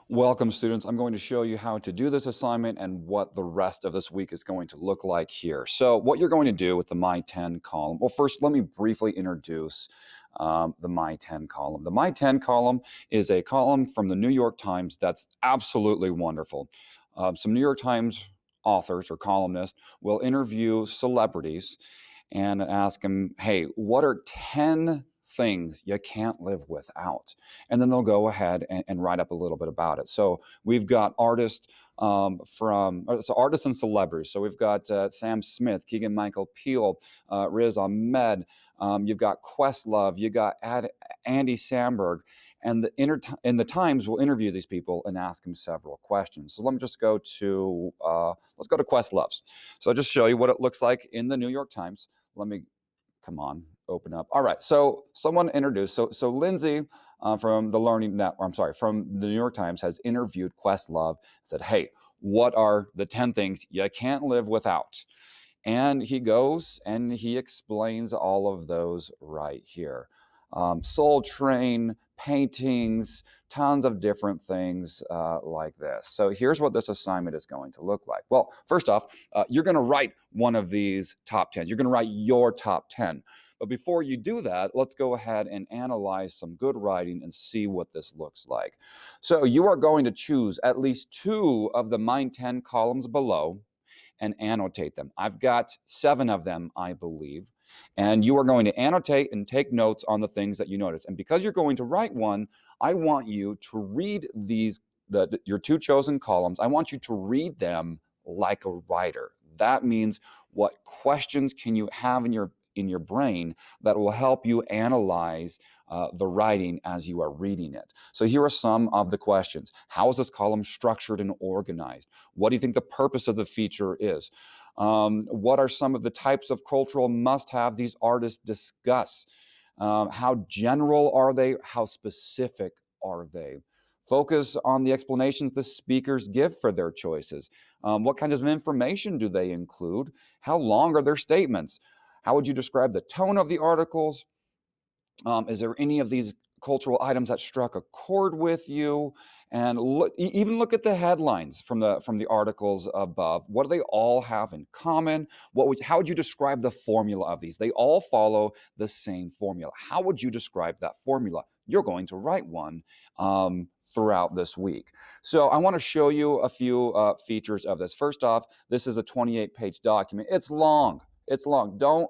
Welcome, students. I'm going to show you how to do this assignment and what the rest of this week is going to look like here. So what you're going to do with the My 10 column, well, first, let me briefly introduce the My 10 column. The My 10 column is a column from the New York Times that's absolutely wonderful. Some New York Times authors or columnists will interview celebrities and ask them, hey, what are 10 things you can't live without? And then they'll go ahead and write up a little bit about it. So we've got artists artists and celebrities. So we've got Sam Smith, Keegan-Michael Peele, Riz Ahmed. You've got Questlove. You got Andy Samberg, and the Times will interview these people and ask them several questions. So let me just go to let's go to Questlove's. So I'll just show you what it looks like in the New York Times. Let me come on, open up. All right, so someone introduced, so Lindsay from the Learning Network, I'm sorry, from the New York Times has interviewed Questlove, said, hey, what are the 10 things you can't live without? And he goes and he explains all of those right here. Soul Train, paintings, tons of different things like this. So here's what this assignment is going to look like. Well, first off, you're going to write one of these top 10. You're going to write your top 10. But before you do that, let's go ahead and analyze some good writing and see what this looks like. So you are going to choose at least 2 of the My 10 columns below and annotate them. I've got 7 of them, I believe. And you are going to annotate and take notes on the things that you notice. And because you're going to write one, I want you to read your 2 chosen columns. I want you to read them like a writer. That means what questions can you have in your brain that will help you analyze the writing as you are reading it. So here are some of the questions. How is this column structured and organized? What do you think the purpose of the feature is? What are some of the types of cultural must-have these artists discuss? How general are they? How specific are they? Focus on the explanations the speakers give for their choices. What kinds of information do they include? How long are their statements? How would you describe the tone of the articles? Is there any of these cultural items that struck a chord with you? And even look at the headlines from the articles above. What do they all have in common? How would you describe the formula of these? They all follow the same formula. How would you describe that formula? You're going to write one throughout this week. So I want to show you a few features of this. First off, this is a 28-page document. It's long. It's long. Don't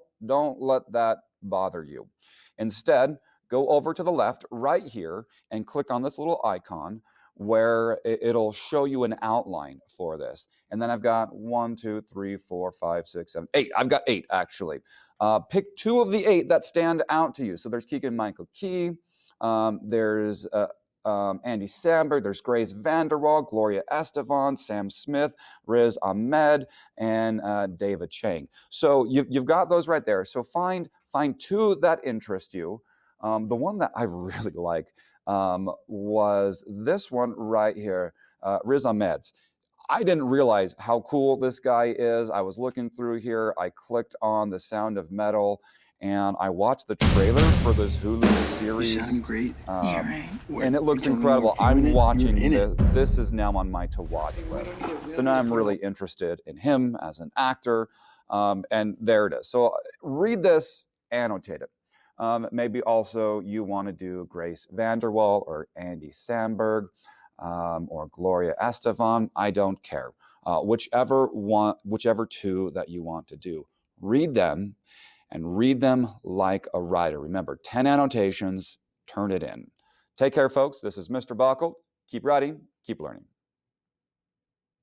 let that bother you. Instead, go over to the left right here and click on this little icon where it'll show you an outline for this. And then I've got 1, 2, 3, 4, 5, 6, 7, 8. I've got 8 actually. Pick 2 of the 8 that stand out to you. So there's Keegan-Michael Key. There's Andy Samberg, there's Grace Vanderwall, Gloria Estefan, Sam Smith, Riz Ahmed, and David Chang. So you've got those right there. So find 2 that interest you. The one that I really like was this one right here, Riz Ahmed's. I didn't realize how cool this guy is. I was looking through here. I clicked on The Sound of Metal, and I watched the trailer for this Hulu series. You sound great. Yeah, right. And it looks incredible. I'm watching this. This is now on my to-watch list. So now I'm really interested in him as an actor. And there it is. So read this, annotate it. Maybe also you want to do Grace Vanderwall or Andy Samberg or Gloria Estefan. I don't care. Whichever 2 that you want to do. Read them and read them like a writer. Remember, 10 annotations, turn it in. Take care, folks. This is Mr. Buckle. Keep writing, keep learning.